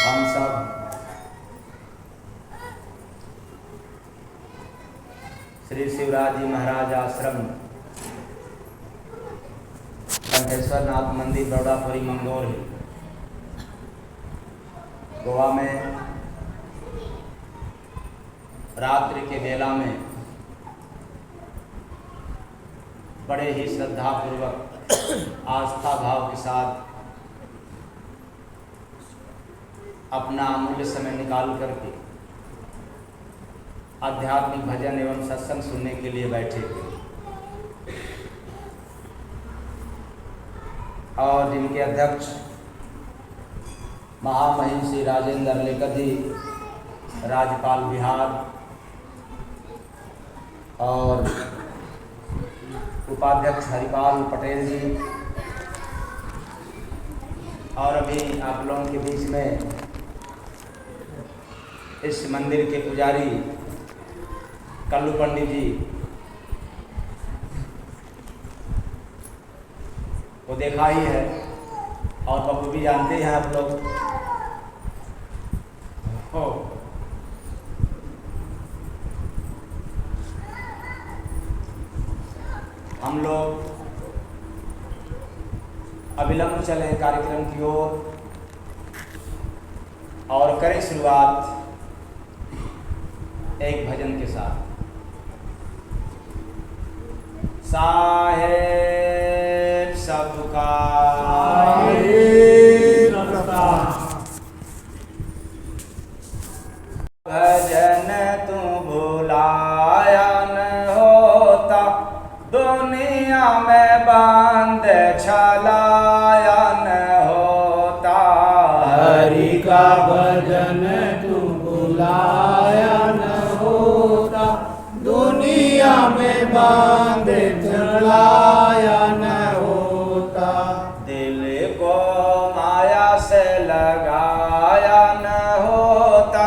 हम सब श्री शिवराज जी महाराज आश्रम कंठेश्वर नाथ मंदिर बड़ापुरी मंगोर गोवा में रात्रि के बेला में बड़े ही श्रद्धापूर्वक आस्था भाव के साथ अपना अमूल्य समय निकाल करके आध्यात्मिक भजन एवं सत्संग सुनने के लिए बैठे थे और जिनके अध्यक्ष महामहिम श्री राजेंद्र लेकर जी राज्यपाल बिहार और उपाध्यक्ष हरिपाल पटेल जी और अभी आप लोगों के बीच में इस मंदिर के पुजारी कल्लू पंडित जी को देखा ही है और बखूबी जानते हैं आप लोग हो। हम लोग अविलंब चले कार्यक्रम की ओर और करें शुरुआत एक भजन के साथ। साहेब सबका भजन तू भुलाया न होता, दुनिया में बांध छलाया न होता। हरि का भजन तू भुलाया न होता, दुनिया में बांध छलाया न होता। दिल को माया से लगाया न होता,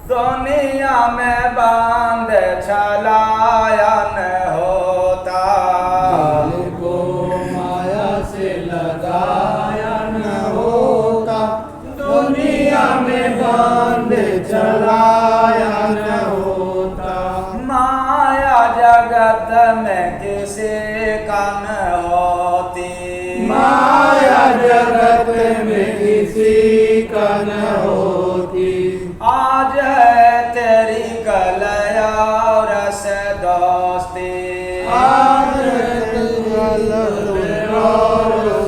दुनिया में बांध छलाया न होता। दिल को माया से लगाया न होता, दुनिया में बांध चलाया न होता। माया जगत में किसी का न होती, माया जगत में किसी का न होती। आज है तेरी कल और से दोस्ती, आज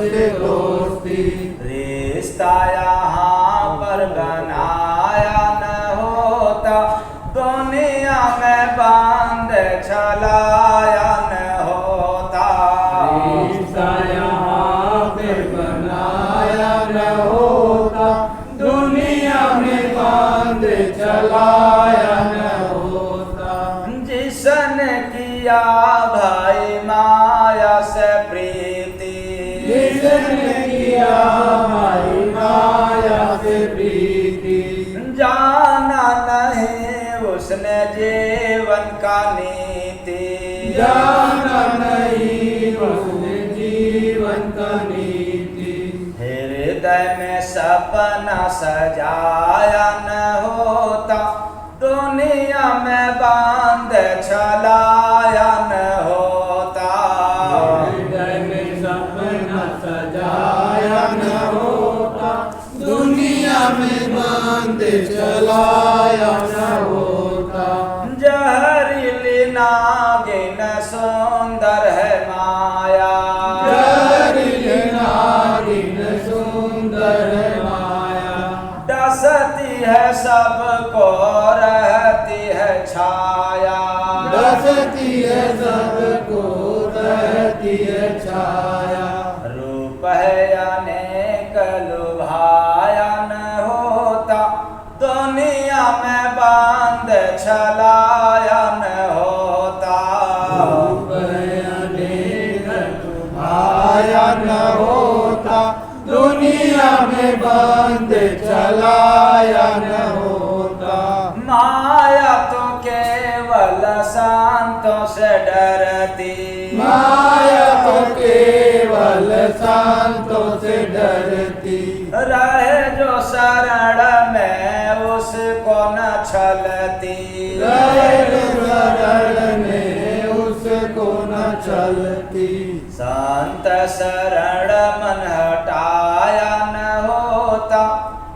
से दोस्ती। रिश्ता यहाँ पर बनाया न होता, दुनिया में बांध छलाया न होता। रिश्ता यहाँ पे बनाया न होता, दुनिया में बांध चलाया न होता। जिसने किया भाई माया से प्रीति, जिसने किया हमारी माया से प्रीति। जाना नहीं उसने जीवन का नीति, जाना नहीं उसने जीवन का नीति। हृदय में सपना सजाया न होता, दुनिया में बांध छलाया न होता। हृदय में सपना सजाया न होता, दुनिया में बांध चलाया न होता। जहरीली नागिन सुंदर है माया, जहरीली नागिन सुंदर है माया। डसती है सबको रहती है छाया, डसती है सबको रहती है छाया। रूप है अनेक लुभाया न होता, दुनिया में बांध छलाया न होता। रूप है अनेक लुभाया न होता, दुनिया में बांध चलाया न होता। माया तो केवल शांतों से डरती, माया तो केवल शांतों से डरती। रहे जो शरण शरण मन हटाया न होता,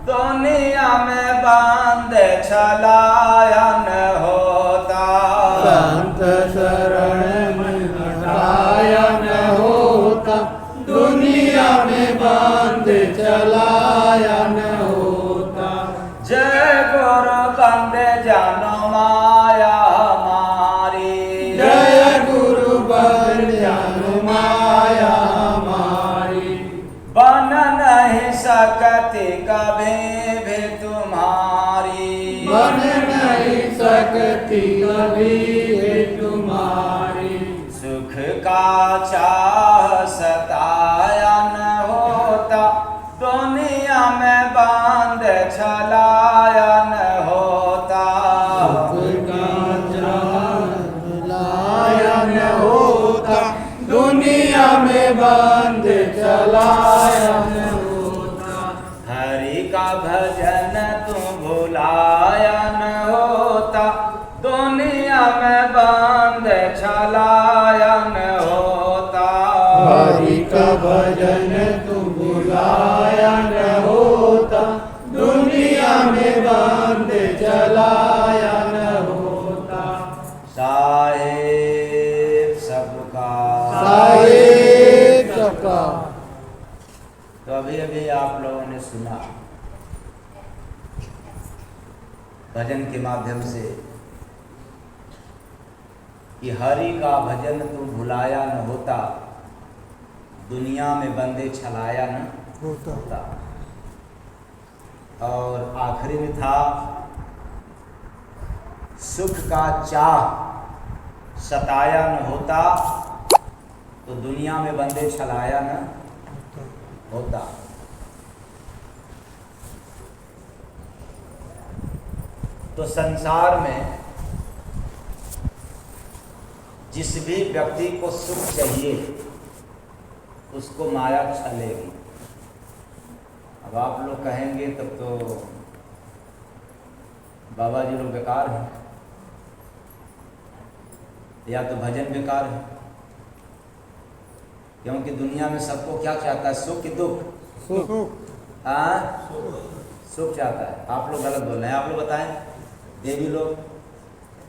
दुनिया में बांध चलाया न होता। संत शरण मन हटाया न होता, दुनिया में बांध चलाया न होता। जय गुरु बंदे जानो माया हमारी, जय गुरु बन जानो माया हमारी। बन नहीं सकती कभी भी तुम्हारी, बन नहीं सकती कभी भी तुम्हारी। सुख का चाह सताया न होता, दुनिया में बांध चलाया न होता। सुख का चाह लाया न होता, दुनिया में बांध चलाया न होता। हरि का भजन तू भुलाया न होता, दुनिया में बांध चलाया न होता। हरि का भजन तू भुलाया न होता, दुनिया में बांध चलाया न होता। साहेब सबका, साहेब सबका। तो अभी अभी आप लोगों ने सुना भजन के माध्यम से कि हरि का भजन तू भुलाया न होता, दुनिया में बंदे छलाया न होता। और आखिरी में था सुख का चाह सताया न होता, तो दुनिया में बंदे छलाया न होता। तो संसार में जिस भी व्यक्ति को सुख चाहिए उसको माया छलेगी। अब आप लोग कहेंगे तब तो बाबा जी लोग बेकार हैं, या तो भजन बेकार है, क्योंकि दुनिया में सबको क्या चाहता है, सुख की दुख? हाँ, सुख चाहता है। आप लोग गलत बोल रहे हैं, आप लोग बताएं। देवी लोग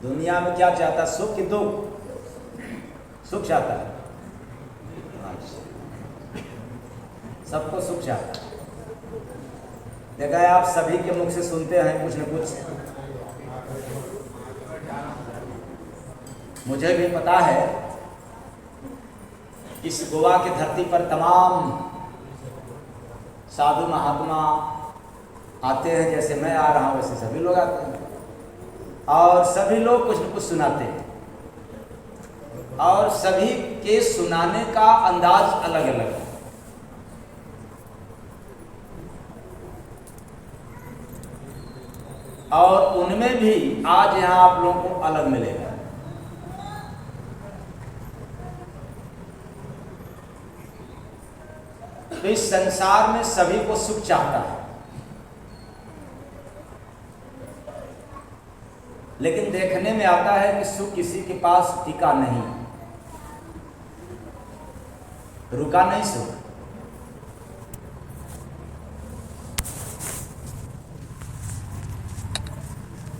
दुनिया में क्या चाहता है, सुख की दुख? सुख चाहता है, सबको सुख चाहता है। देखा है, आप सभी के मुख से सुनते हैं कुछ न कुछ। मुझे भी पता है इस गोवा की धरती पर तमाम साधु महात्मा आते हैं, जैसे मैं आ रहा हूँ वैसे सभी लोग आते हैं, और सभी लोग कुछ न कुछ सुनाते हैं, और सभी के सुनाने का अंदाज अलग अलग है। और उनमें भी आज यहाँ आप लोगों को अलग मिलेगा। तो इस संसार में सभी को सुख चाहता है, लेकिन देखने में आता है कि सुख किसी के पास टिका नहीं, रुका नहीं सुख।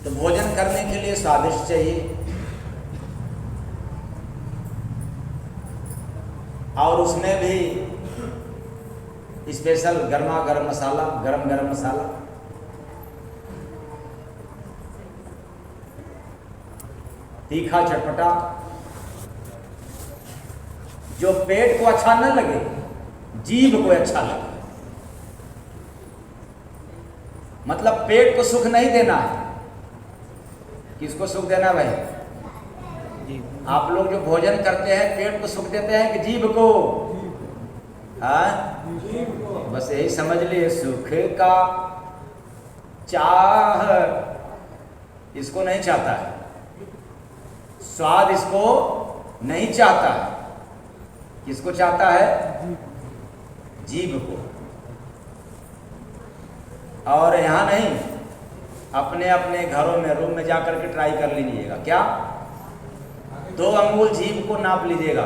तो भोजन करने के लिए स्वादिष्ट चाहिए, और उसमें भी स्पेशल गर्मा गर्म मसाला, गरम गरम मसाला। तीखा चटपटा, जो पेट को अच्छा न लगे, जीभ को अच्छा लगे। मतलब पेट को सुख नहीं देना है। किसको सुख देना भाई? आप लोग जो भोजन करते हैं पेट को सुख देते हैं कि जीभ को? हाँ, बस यही समझ लिए, सुख का चाह इसको नहीं चाहता है, स्वाद इसको नहीं चाहता है। किसको चाहता है? जीभ को। और यहाँ नहीं, अपने अपने घरों में रूम में जाकर के ट्राई कर लीजिएगा। क्या 2 अंगुल जीभ को नाप लीजिएगा,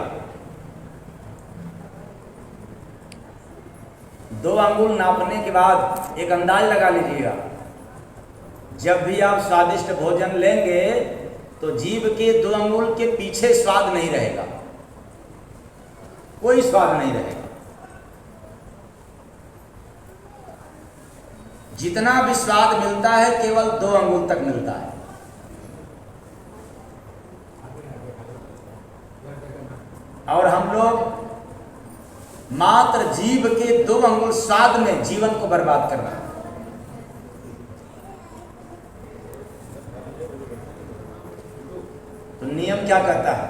2 अंगुल नापने के बाद एक अंदाज लगा लीजिएगा, जब भी आप स्वादिष्ट भोजन लेंगे तो जीभ के 2 अंगुल के पीछे स्वाद नहीं रहेगा, कोई स्वाद नहीं रहेगा। जितना भी स्वाद मिलता है केवल 2 अंगुल तक मिलता है। और हम लोग मात्र जीभ के 2 अंगुल स्वाद में जीवन को बर्बाद कर रहे हैं। तो नियम क्या कहता है?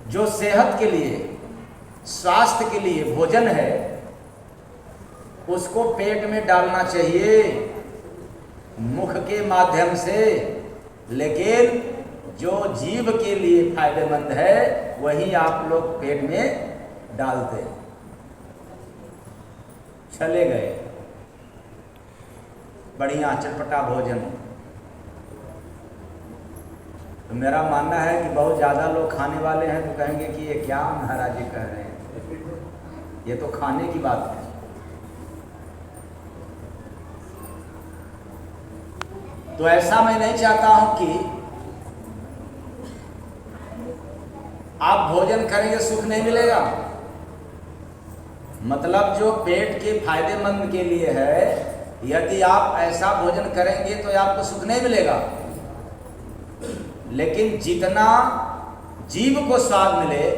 जो सेहत के लिए, स्वास्थ्य के लिए भोजन है उसको पेट में डालना चाहिए मुख के माध्यम से, लेकिन जो जीभ के लिए फायदेमंद है वही आप लोग पेट में डालते हैं। चले गए बढ़िया चटपटा भोजन। तो मेरा मानना है कि बहुत ज़्यादा लोग खाने वाले हैं तो कहेंगे कि ये क्या महाराज जी कह रहे हैं, ये तो खाने की बात है। तो ऐसा मैं नहीं चाहता हूं कि आप भोजन करेंगे सुख नहीं मिलेगा। मतलब जो पेट के फायदेमंद के लिए है, यदि आप ऐसा भोजन करेंगे तो आपको सुख नहीं मिलेगा। लेकिन जितना जीभ को स्वाद मिले,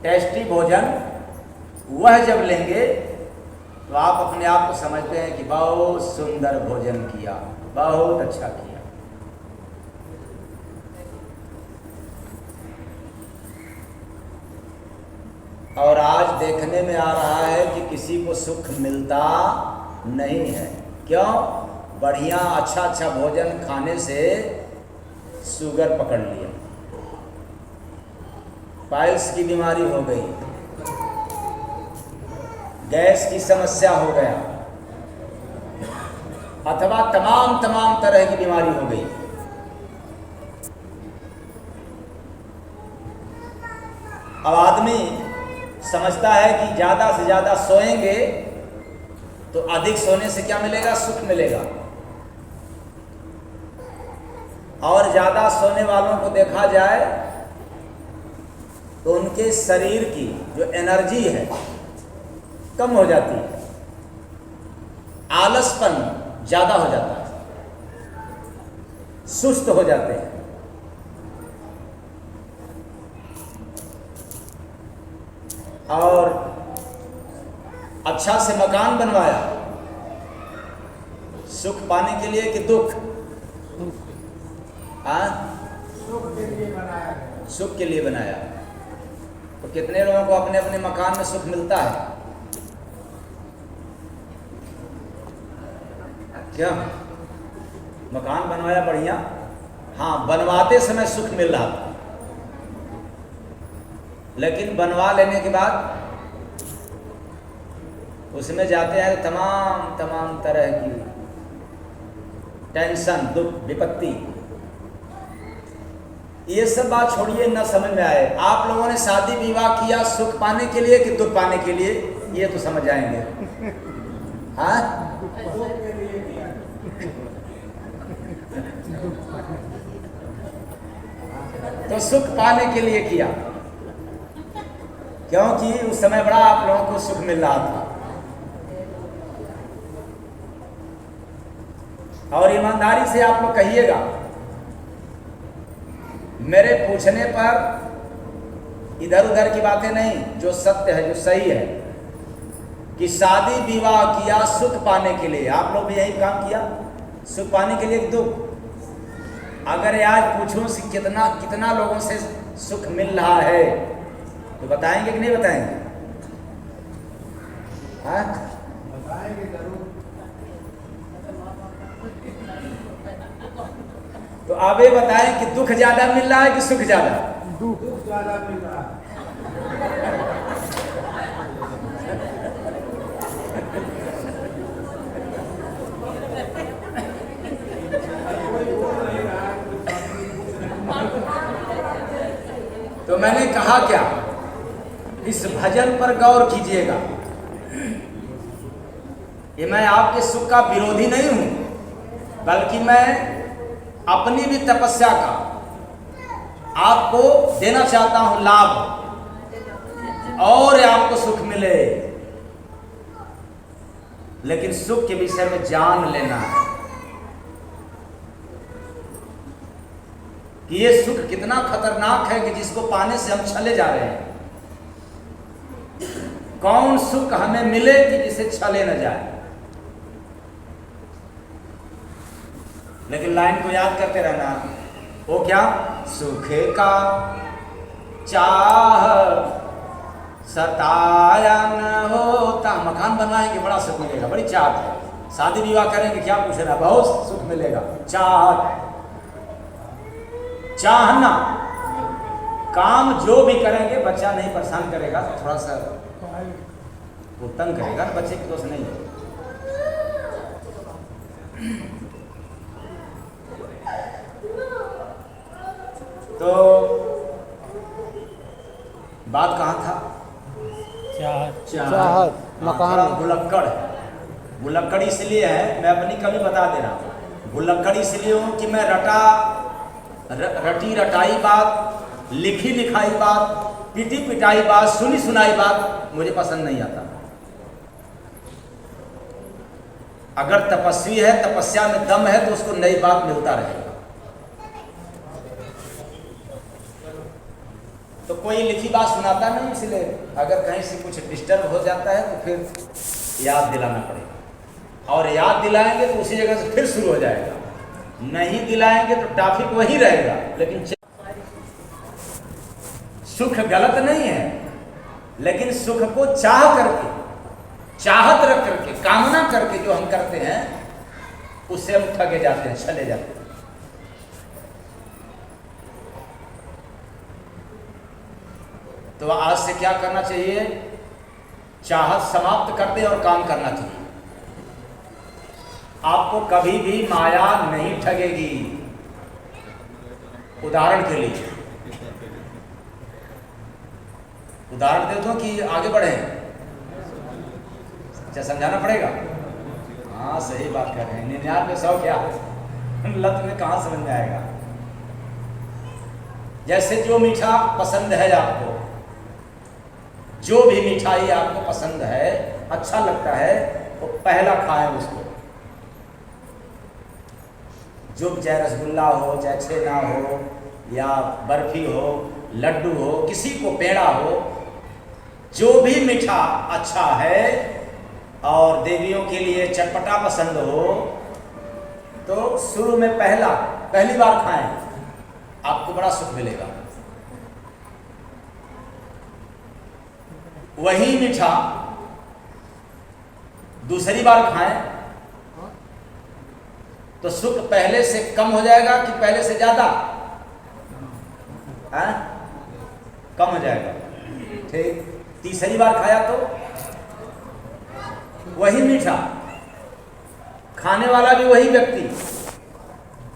टेस्टी भोजन, वह जब लेंगे तो आप अपने आप को समझते हैं कि बहुत सुंदर भोजन किया, बहुत अच्छा किया। और आज देखने में आ रहा है कि किसी को सुख मिलता नहीं है। क्यों? बढ़िया अच्छा अच्छा भोजन खाने से शुगर पकड़ लिया, पाइल्स की बीमारी हो गई, गैस की समस्या हो गया, अथवा तमाम तरह की बीमारी हो गई। अब आदमी समझता है कि ज़्यादा से ज़्यादा सोएंगे तो अधिक सोने से क्या मिलेगा? सुख मिलेगा। और ज़्यादा सोने वालों को देखा जाए तो उनके शरीर की जो एनर्जी है कम हो जाती है, आलसपन ज़्यादा हो जाता है, सुस्त हो जाते हैं। और अच्छा से मकान बनवाया सुख पाने के लिए कि दुख? सुख के लिए बनाया। तो कितने लोगों को अपने अपने मकान में सुख मिलता है? क्या मकान बनवाया बढ़िया, हाँ बनवाते समय सुख मिल रहा था, लेकिन बनवा लेने के बाद उसमें जाते हैं तमाम तरह की टेंशन, दुख, विपत्ति। ये सब बात छोड़िए, न समझ में आए। आप लोगों ने शादी विवाह किया सुख पाने के लिए कि दुख पाने के लिए? ये तो समझ आएंगे। हाँ, तो सुख पाने के लिए किया, क्योंकि उस समय बड़ा आप लोगों को सुख मिल रहा था। और ईमानदारी से आप लोग कहिएगा, मेरे पूछने पर इधर उधर की बातें नहीं, जो सत्य है, जो सही है, कि शादी विवाह किया सुख पाने के लिए। आप लोग भी यही काम किया सुख पाने के लिए, दुख। अगर आज पूछूं कि कितना लोगों से सुख मिल रहा है तो बताएंगे कि नहीं बताएंगे? हाँ, बताएंगे जरूर। तो आप ये बताएं कि दुख ज्यादा मिल रहा है कि सुख ज्यादा? दुख ज्यादा मिल रहा है। तो मैंने कहा क्या इस भजन पर गौर कीजिएगा। ये मैं आपके सुख का विरोधी नहीं हूं, बल्कि मैं अपनी भी तपस्या का आपको देना चाहता हूं लाभ, और आपको सुख मिले। लेकिन सुख के विषय में जान लेना है कि ये सुख कितना खतरनाक है कि जिसको पाने से हम छले जा रहे हैं। कौन सुख हमें मिले कि जिसे छले न जाए। लेकिन लाइन को याद करते रहना, वो क्या? सुख का चाह सताया न होता। मकान बनवाएंगे बड़ा सुख मिलेगा, बड़ी चाहत है। शादी विवाह करेंगे क्या पूछ रहा, बहुत सुख मिलेगा। चाहना, काम जो भी करेंगे बच्चा नहीं परेशान करेगा तो थोड़ा सा वो तंग करेगा, बच्चे की दोस्त नहीं है। तो बात कहाँ था? चाहत मकान भुलक्कड़ है। भुलक्कड़ इसलिए है, मैं अपनी कमी बता दे रहा हूँ। भुलक्कड़ इसलिए हूँ कि मैं रटी रटाई बात, लिखी लिखाई बात, पिटी पिटाई बात, सुनी सुनाई बात मुझे पसंद नहीं आता। अगर तपस्वी है, तपस्या में दम है, तो उसको नई बात मिलता रहेगा। तो कोई लिखी बात सुनाता नहीं, इसलिए अगर कहीं से कुछ डिस्टर्ब हो जाता है तो फिर याद दिलाना पड़ेगा, और याद दिलाएंगे तो उसी जगह से फिर शुरू हो जाएगा। नहीं दिलाएंगे तो टॉपिक वही रहेगा। लेकिन सुख गलत नहीं है, लेकिन सुख को चाह करके, चाहत रख करके, कामना करके जो हम करते हैं उससे हम ठगे जाते हैं, छले जाते हैं। तो आज से क्या करना चाहिए? चाहत समाप्त कर दे और काम करना चाहिए। आपको कभी भी माया नहीं ठगेगी। उदाहरण के लिए उदाहरण दे दो कि आगे बढ़े। अच्छा, समझाना पड़ेगा। हाँ, सही बात कर रहे हैं। 99 क्या लत में कहाँ समझ में आएगा। जैसे जो मीठा पसंद है आपको, जो भी मिठाई आपको पसंद है, अच्छा लगता है, वो पहला खाएं उसको। जो चाहे रसगुल्ला हो, चाहे छेना हो, या बर्फी हो, लड्डू हो, किसी को पेड़ा हो, जो भी मीठा अच्छा है और देवियों के लिए चटपटा पसंद हो, तो शुरू में पहली बार खाएं, आपको बड़ा सुख मिलेगा। वही मीठा दूसरी बार खाएं तो सुख पहले से कम हो जाएगा कि पहले से ज्यादा? कम हो जाएगा। ठीक। तीसरी बार खाया तो वही मीठा, खाने वाला भी वही व्यक्ति,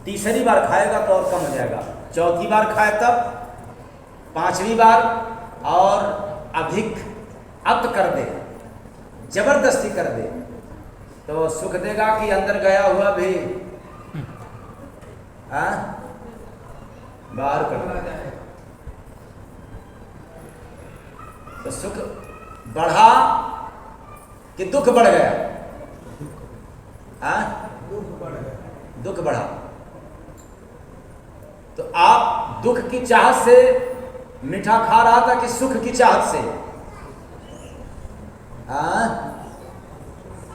तीसरी बार खाएगा तो और कम हो जाएगा। चौथी बार खाए तब, पांचवी बार, और अधिक अत कर दे, जबरदस्ती कर दे, तो सुख देगा कि अंदर गया हुआ भी बाहर कर दे। तो सुख बढ़ा कि दुख बढ़ गया? दुख बढ़ा। तो आप दुख की चाहत से मीठा खा रहा था कि सुख की चाहत से?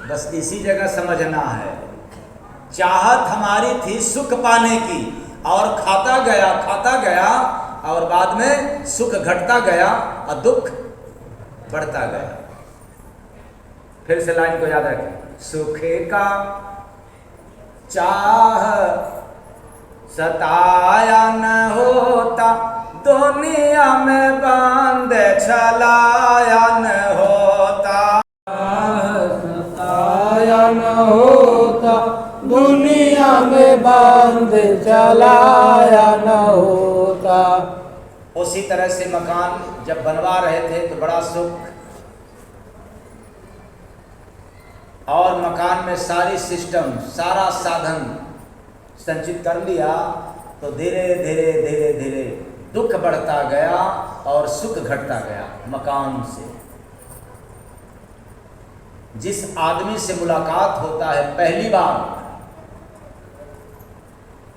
बस इसी जगह समझना है। चाहत हमारी थी सुख पाने की, और खाता गया और बाद में सुख घटता गया और दुख बढ़ता गया। फिर से लाइन को याद रखें। सुख का चाह सताया न होता, दुनिया में बांध चलाया न होता। सताया न होता, दुनिया में बांध चलाया न होता। वो उसी तरह से मकान जब बनवा रहे थे तो बड़ा सुख, और मकान में सारी सिस्टम, सारा साधन संचित कर लिया तो धीरे धीरे धीरे धीरे दुख बढ़ता गया और सुख घटता गया। मकान से जिस आदमी से मुलाकात होता है पहली बार,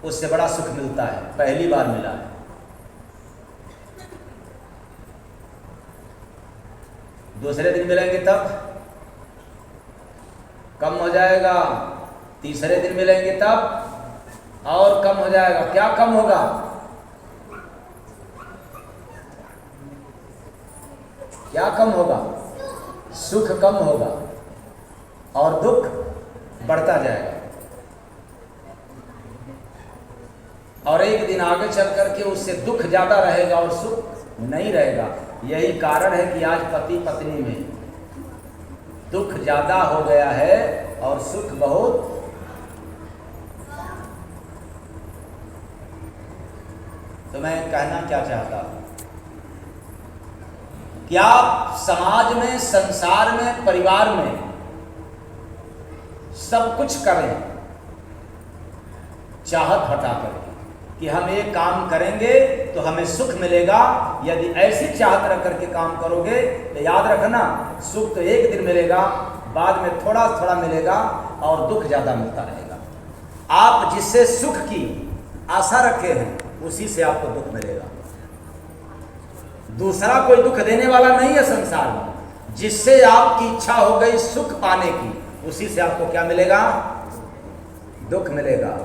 उससे बड़ा सुख मिलता है। पहली बार मिला है, दूसरे दिन मिलेंगे तब कम हो जाएगा, तीसरे दिन मिलेंगे तब और कम हो जाएगा। क्या कम होगा? क्या कम होगा? सुख कम होगा और दुख बढ़ता जाएगा। और एक दिन आगे चल करके उससे दुख ज्यादा रहेगा और सुख नहीं रहेगा। यही कारण है कि आज पति पत्नी में दुख ज्यादा हो गया है और सुख बहुत। तो मैं कहना क्या चाहता हूं कि आप समाज में, संसार में, परिवार में सब कुछ करें चाहत हटा करके कि हम एक काम करेंगे तो हमें सुख मिलेगा। यदि ऐसी चाहत रख करके काम करोगे तो याद रखना, सुख तो एक दिन मिलेगा, बाद में थोड़ा थोड़ा मिलेगा और दुख ज्यादा मिलता रहेगा। आप जिससे सुख की आशा रखे हैं उसी से आपको दुख मिलेगा। दूसरा कोई दुख देने वाला नहीं है संसार में। जिससे आपकी इच्छा हो गई सुख पाने की, उसी से आपको क्या मिलेगा? दुख मिलेगा।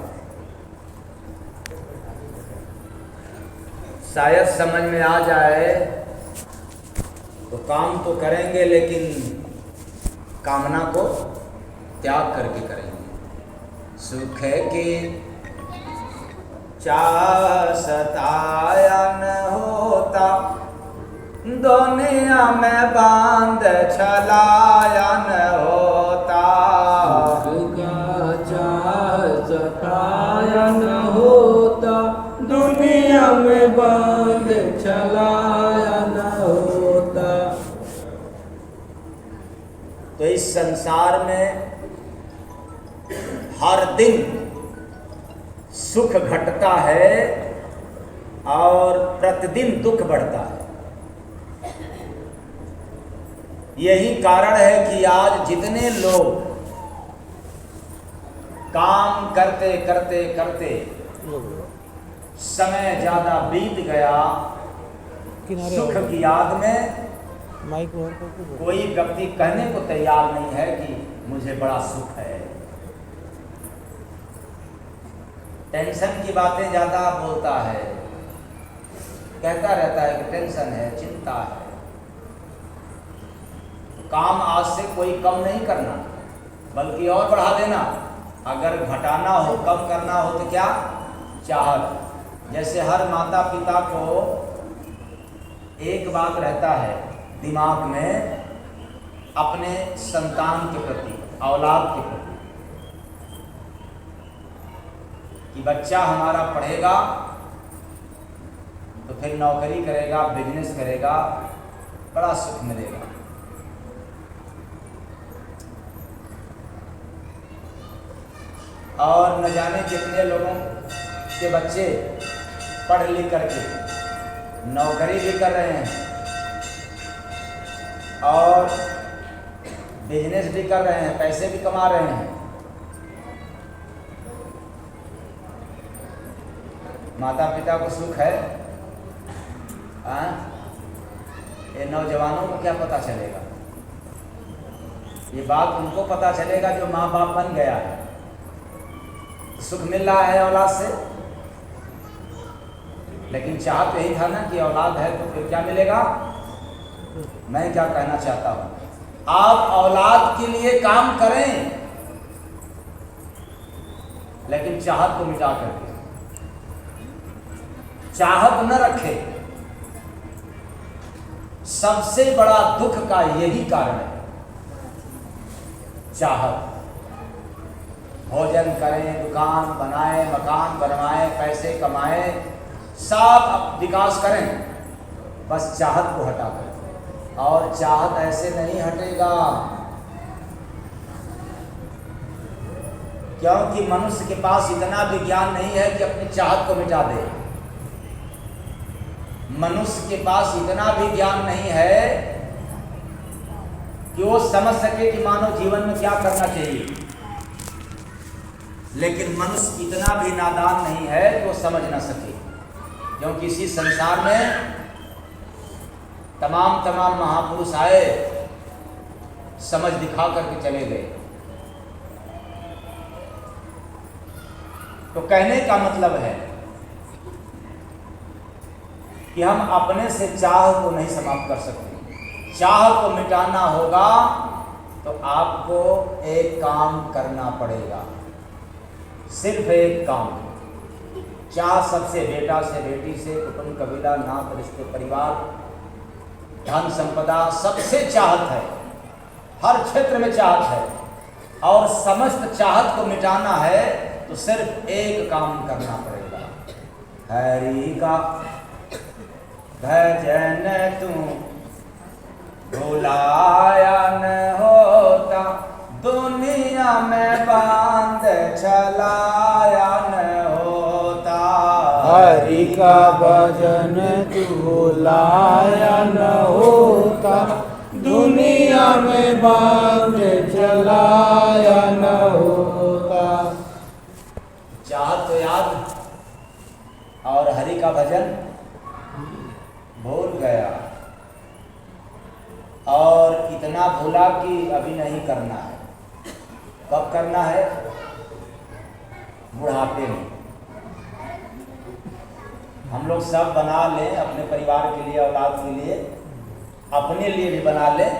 शायद समझ में आ जाए तो काम तो करेंगे, लेकिन कामना को त्याग करके करेंगे। सुख की चाह सताया न होता, दुनिया में बांध छलाया न होता। सताया न होता, दुनिया में बांध चलाया न होता। तो इस संसार में हर दिन सुख घटता है और प्रतिदिन दुख बढ़ता है। यही कारण है कि आज जितने लोग काम करते करते करते समय ज्यादा बीत गया, सुख की याद में कोई व्यक्ति कहने को तैयार नहीं है कि मुझे बड़ा सुख है। टेंशन की बातें ज्यादा बोलता है, कहता रहता है कि टेंशन है, चिंता है। काम आज से कोई कम नहीं करना, बल्कि और बढ़ा देना। अगर घटाना हो, कम करना हो तो क्या? चाहत। जैसे हर माता पिता को एक बात रहता है दिमाग में अपने संतान के प्रति, औलाद के प्रति, कि बच्चा हमारा पढ़ेगा तो फिर नौकरी करेगा, बिजनेस करेगा, बड़ा सुख मिलेगा। और न जाने कितने लोगों के बच्चे पढ़ लिख करके नौकरी भी कर रहे हैं और बिजनेस भी कर रहे हैं, पैसे भी कमा रहे हैं। माता पिता को सुख है, ये नौजवानों को क्या पता चलेगा? ये बात उनको पता चलेगा जो माँ बाप बन गया है। सुख मिल रहा है औलाद से, लेकिन चाहत यही था ना कि औलाद है तो फिर क्या मिलेगा? मैं क्या कहना चाहता हूं, आप औलाद के लिए काम करें, लेकिन चाहत को मिटा करके, चाहत न रखें। सबसे बड़ा दुख का यही कारण है, चाहत। भोजन करें, दुकान बनाएं, मकान बनवाएं, पैसे कमाएं, सब विकास करें, बस चाहत को हटा कर, और चाहत ऐसे नहीं हटेगा, क्योंकि मनुष्य के पास इतना भी ज्ञान नहीं है कि अपनी चाहत को मिटा दे। मनुष्य के पास इतना भी ज्ञान नहीं है कि वो समझ सके कि मानव जीवन में क्या करना चाहिए। लेकिन मनुष्य इतना भी नादान नहीं है कि वो समझ ना सके, क्योंकि इसी संसार में तमाम महापुरुष आए, समझ दिखा करके चले गए। तो कहने का मतलब है कि हम अपने से चाह को नहीं समाप्त कर सकते। चाह को मिटाना होगा तो आपको एक काम करना पड़ेगा, सिर्फ एक काम। चाह सबसे, बेटा से, बेटी से, कुटुंब कबीला नात रिश्ते परिवार धन संपदा सबसे चाहत है, हर क्षेत्र में चाहत है, और समस्त चाहत को मिटाना है तो सिर्फ एक काम करना पड़ेगा। हरि का भजन तू भुलाया न होता, दुनिया में बांध चलाया न होता। हरि का भजन तू भुलाया न होता, दुनिया में बांध चलाया न होता। चाहत तो याद और हरि का भजन भूल गया, और इतना भूला कि अभी नहीं करना है। कब करना है? बुढ़ापे में। हम लोग सब बना लें अपने परिवार के लिए, औलाद के लिए, अपने लिए भी बना लें।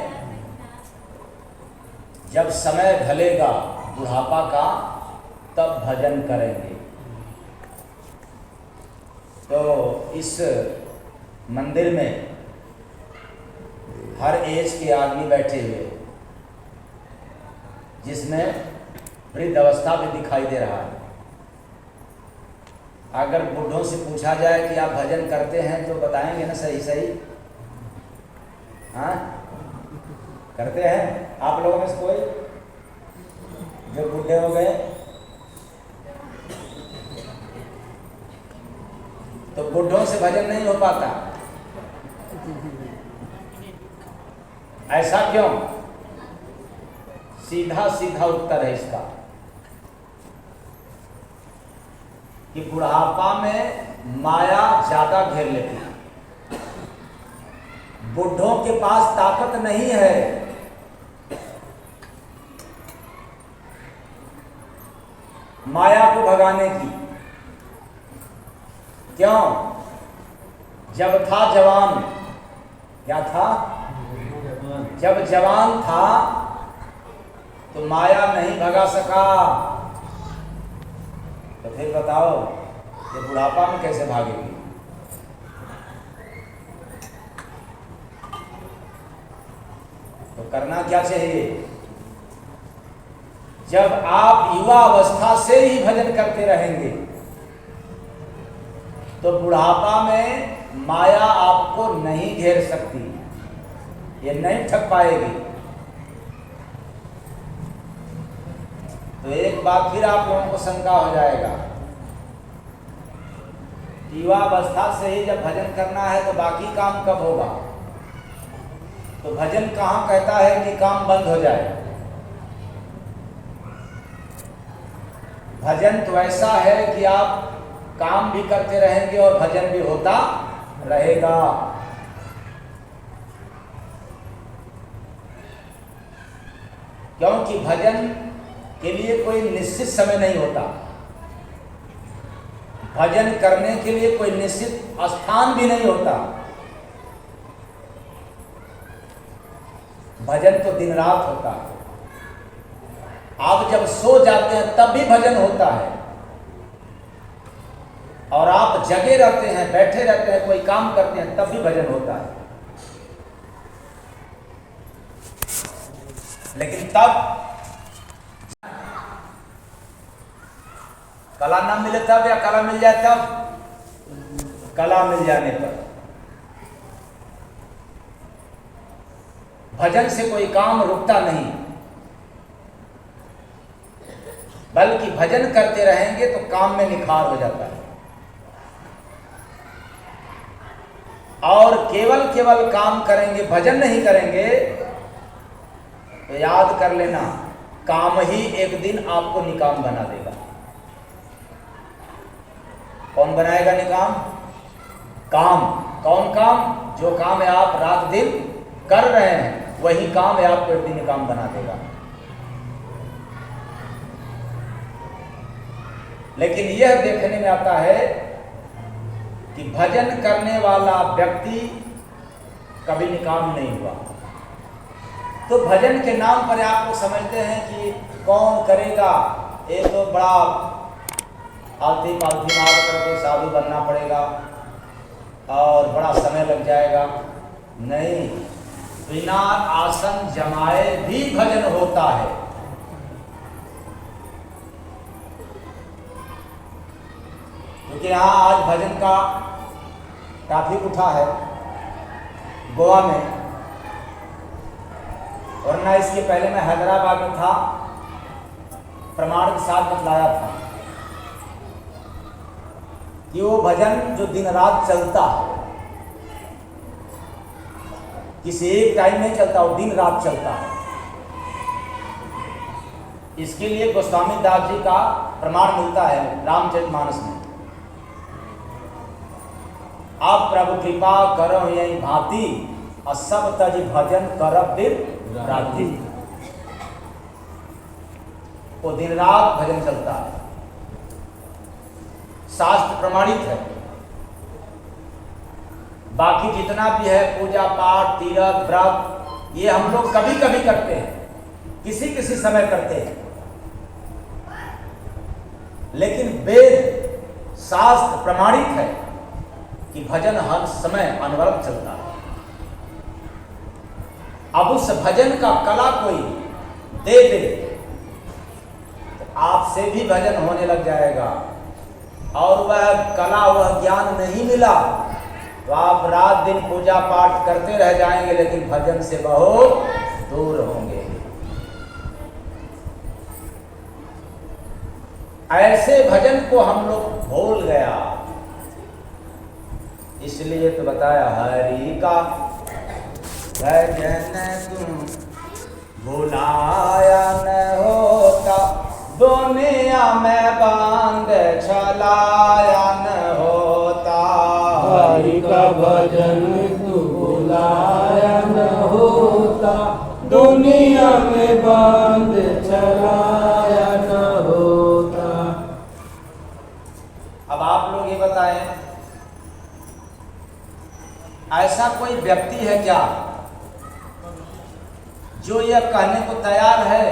जब समय ढलेगा बुढ़ापा का तब भजन करेंगे। तो इस मंदिर में हर एज के आदमी बैठे हुए, जिसमें वृद्ध अवस्था भी दिखाई दे रहा है। अगर बूढ़ों से पूछा जाए कि आप भजन करते हैं तो बताएंगे ना सही सही? हाँ, करते हैं। आप लोगों में से कोई जो बूढ़े हो गए तो बूढ़ों से भजन नहीं हो पाता, ऐसा क्यों? सीधा सीधा उत्तर है इसका कि बुढ़ापा में माया ज्यादा घेर लेती है। बूढ़ों के पास ताकत नहीं है, माया को भगाने की। क्यों? जब था जवान, क्या था? जब जवान था तो माया नहीं भगा सका, तो फिर बताओ ये बुढ़ापा में कैसे भागेगी? तो करना क्या चाहिए? जब आप युवा अवस्था से ही भजन करते रहेंगे तो बुढ़ापा में माया आपको नहीं घेर सकती, ये नहीं ठग पाएगी। तो एक बात फिर आप लोगों को शंका हो जाएगा, युवा अवस्था से ही जब भजन करना है तो बाकी काम कब होगा? तो भजन कहाँ कहता है कि काम बंद हो जाए? भजन तो ऐसा है कि आप काम भी करते रहेंगे और भजन भी होता रहेगा। क्योंकि भजन के लिए कोई निश्चित समय नहीं होता, भजन करने के लिए कोई निश्चित स्थान भी नहीं होता। भजन तो दिन रात होता है। आप जब सो जाते हैं तब भी भजन होता है, और आप जगे रहते हैं, बैठे रहते हैं, कोई काम करते हैं तब भी भजन होता है। लेकिन तब कला ना मिले तब, या कला मिल जाए तब? कला मिल जाने पर। भजन से कोई काम रुकता नहीं, बल्कि भजन करते रहेंगे तो काम में निखार हो जाता है। और केवल काम करेंगे, भजन नहीं करेंगे तो याद कर लेना, काम ही एक दिन आपको निकाम बना देगा। कौन बनाएगा निकाम? काम। कौन काम? जो काम है आप रात दिन कर रहे हैं, वही काम है आपको एक दिन निकाम बना देगा। लेकिन यह देखने में आता है कि भजन करने वाला व्यक्ति कभी निकाम नहीं हुआ। तो भजन के नाम पर आप लोग समझते हैं कि कौन करेगा, ये तो बड़ा आलती पालती मार करके साधु बनना पड़ेगा और बड़ा समय लग जाएगा। नहीं, बिना आसन जमाए भी भजन होता है। क्योंकि यहाँ आज भजन का टॉपिक उठा है गोवा में, वरना इसके पहले मैं हैदराबाद में था, प्रमाण के साथ बतलाया था कि वो भजन जो दिन रात चलता है, किसी एक टाइम नहीं चलता, वो दिन रात चलता है। इसके लिए गोस्वामी दास जी का प्रमाण मिलता है रामचरितमानस में। आप प्रभु कृपा करो यही भांति, और सब तज भजन करब दिन राति। वो दिन रात भजन चलता है, शास्त्र प्रमाणित है। बाकी जितना भी है पूजा पाठ तीर्थ व्रत, ये हम लोग कभी कभी करते हैं, किसी किसी समय करते हैं। लेकिन वेद शास्त्र प्रमाणित है कि भजन हर समय अनवरत चलता है। अब उस भजन का कला कोई दे दे तो आपसे भी भजन होने लग जाएगा, और वह कला वह ज्ञान नहीं मिला तो आप रात दिन पूजा पाठ करते रह जाएंगे, लेकिन भजन से बहुत दूर होंगे। ऐसे भजन को हम लोग भूल गया, इसलिए तो बताया हरि का भजन तुम भुलाया न होता, दुनिया में बांध चलाया न होता। हरि का भजन तू भुलाया न होता, दुनिया में बांध चलाया न होता। अब आप लोग ये बताएं, ऐसा कोई व्यक्ति है क्या जो यह कहने को तैयार है,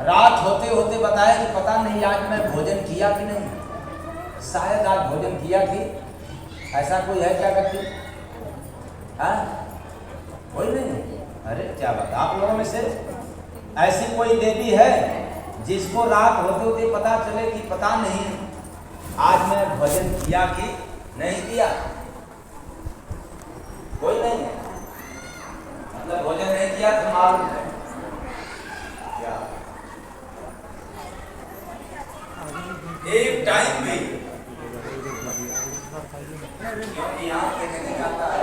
रात होते होते बताए कि पता नहीं आज मैं भोजन किया कि नहीं, शायद आज भोजन किया कि? ऐसा कोई है क्या व्यक्ति? हाँ, कोई नहीं। अरे क्या बात, आप लोगों में से ऐसी कोई देवी है जिसको रात होते होते पता चले कि पता नहीं आज मैं भोजन किया कि नहीं किया? कोई नहीं है। मतलब भोजन नहीं किया तो मालूम है क्या? एक टाइम भी, क्योंकि यहाँ देखने का आता है,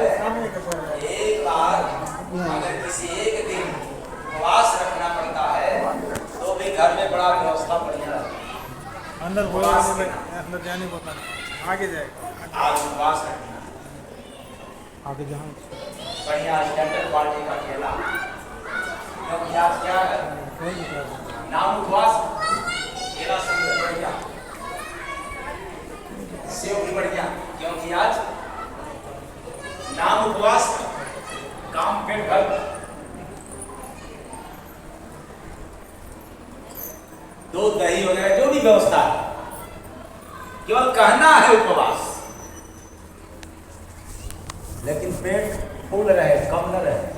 एक बार अगर किसी एक दिन उपवास रखना पड़ता है तो भी घर में बड़ा व्यवस्था बढ़िया रहता है। अंदर जाने को आगे जाएगा। आज उपवास रखना आगे जहाँ बढ़िया स्टैंडर्ड क्वालिटी का केला, क्योंकि आज क्या है नाम उपवास, केला सब बढ़िया, सेव भी बढ़िया, क्योंकि आज नाम उपवास, काम पेट भर। दूध दही वगैरह जो भी व्यवस्था है, केवल कहना है उपवास, लेकिन पेट फूल रहे, कम न रहे।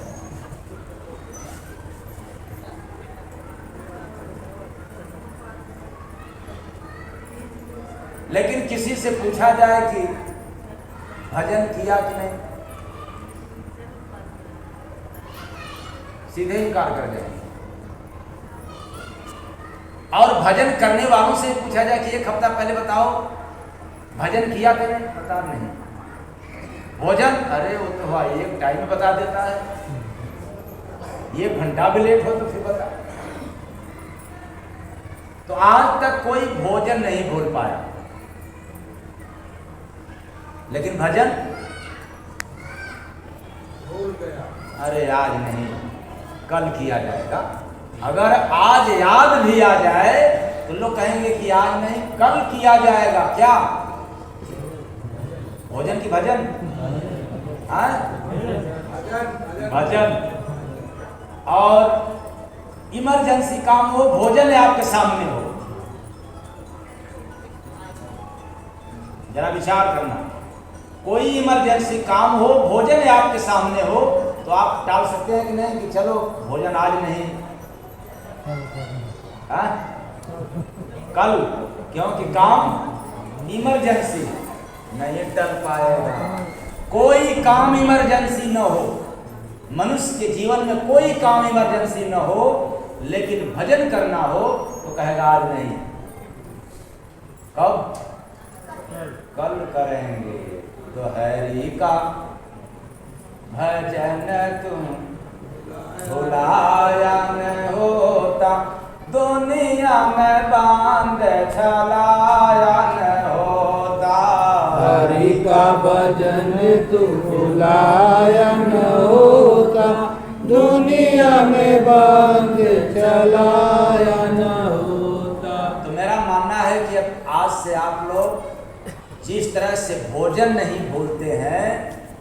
लेकिन किसी से पूछा जाए कि भजन किया कि नहीं, सीधे इनकार कर जाएंगे। और भजन करने वालों से पूछा जाए कि एक हफ्ता पहले बताओ भजन किया तेरे, बता नहीं। भोजन, अरे वो तो हुआ एक टाइम बता देता है, 1 घंटा भी लेट हो तो फिर बता। तो आज तक कोई भोजन नहीं भूल पाया, लेकिन भजन भूल गया। अरे आज नहीं, कल किया जाएगा। अगर आज याद भी आ जाए तो लोग कहेंगे कि आज नहीं कल किया जाएगा। क्या भोजन की भजन? हाँ? भजन। और इमरजेंसी काम हो, भोजन है आपके सामने हो, जरा विचार करना। कोई इमरजेंसी काम हो, भोजन है आपके सामने हो, तो आप टाल सकते हैं कि नहीं कि चलो भोजन आज नहीं, हाँ? कल, क्योंकि काम इमरजेंसी नहीं टल पाएगा। कोई काम इमरजेंसी न हो, मनुष्य के जीवन में कोई काम इमरजेंसी न हो, लेकिन भजन करना हो तो कहेगा आज नहीं। कब? कल करेंगे। तो हरि का भजन तुम भुलाया न होता, दुनिया में बांध छलाया न होता। हरि का भजन तू भुलाया न होता, दुनिया में बांध चलाया न होता। तो मेरा मानना है कि अब आज से आप लोग जिस तरह से भोजन नहीं भूलते हैं,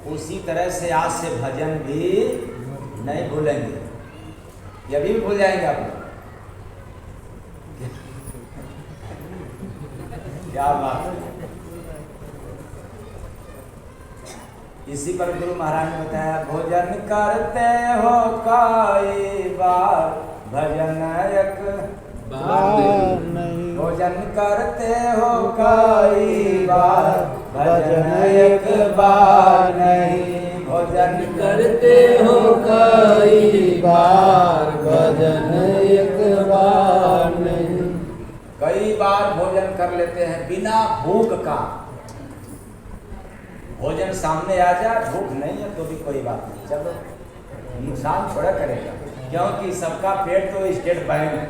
उसी तरह से आज से भजन भी नहीं भूलेंगे। ये अभी भी भूल जाएंगे आप लोग? क्या बात है। इसी पर गुरु महाराज ने बताया, भोजन करते हो कई बार, भजन एक बार नहीं, भोजन करते हो कई बार, भजन एक बार नहीं। भोजन करते हो कई बार, भजन एक बार नहीं। कई बार भोजन कर लेते हैं बिना भूख का। भोजन सामने आ जाए, भूख नहीं है तो भी कोई बात नहीं, चलो नुकसान थोड़ा करेगा, क्योंकि सबका पेट तो स्टेट बैंक है।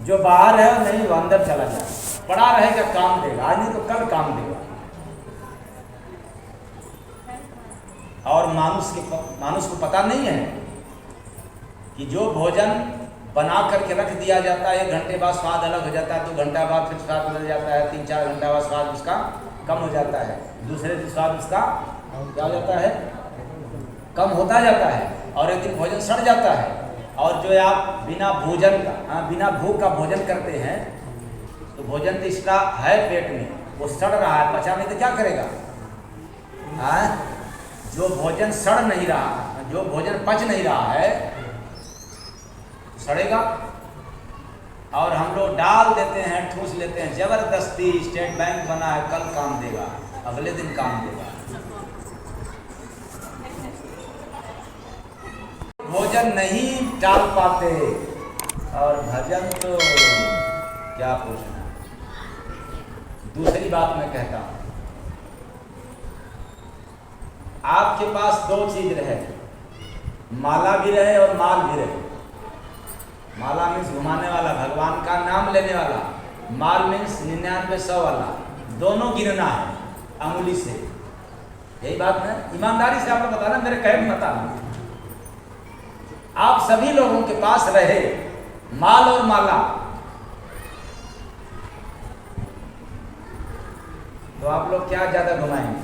जो बाहर है नहीं, वो अंदर चला जाए, पड़ा रहेगा, काम देगा, आज नहीं तो कल काम देगा। और मानुष को पता नहीं है कि जो भोजन बना करके रख दिया जाता है, 1 घंटे बाद स्वाद अलग हो जाता है, 2 घंटा बाद फिर स्वाद बदल जाता है, 3-4 घंटा बाद स्वाद उसका कम हो जाता है, दूसरे दिन स्वाद उसका क्या हो जाता है, कम होता जाता है, और एक दिन भोजन सड़ जाता है। और जो आप बिना भोजन का, बिना भूख का भोजन करते हैं, तो भोजन तो इसका है पेट में, वो सड़ रहा है, पचा नहीं तो क्या करेगा? जो भोजन सड़ नहीं रहा, जो भोजन पच नहीं रहा है, सड़ेगा। और हम लोग डाल देते हैं, ठूस लेते हैं जबरदस्ती, स्टेट बैंक बना है, कल काम देगा, अगले दिन काम देगा। भोजन नहीं टाल पाते, और भजन तो क्या पूछना। दूसरी बात मैं कहता हूं, आपके पास 2 चीज रहे, माला भी रहे और माल भी रहे। माला मीन्स घुमाने वाला, भगवान का नाम लेने वाला। माल मीन्स 99-100 वाला। दोनों गिनना है अंगुली से। यही बात है, ईमानदारी से आपको बताना, मेरे कहे में बताना। आप सभी लोगों के पास रहे माल और माला, तो आप लोग क्या ज्यादा घुमाएंगे?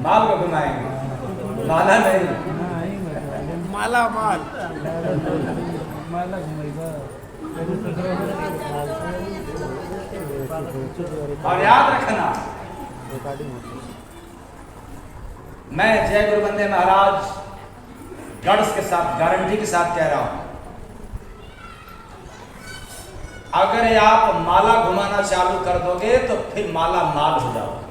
माल को घुमाएंगे, माला नहीं। माला माल और याद रखना, मैं जय गुरु बंदे महाराज गढ़ के साथ, गारंटी के साथ कह रहा हूं, अगर आप माला घुमाना चालू कर दोगे तो फिर माला माल हो जाओगे।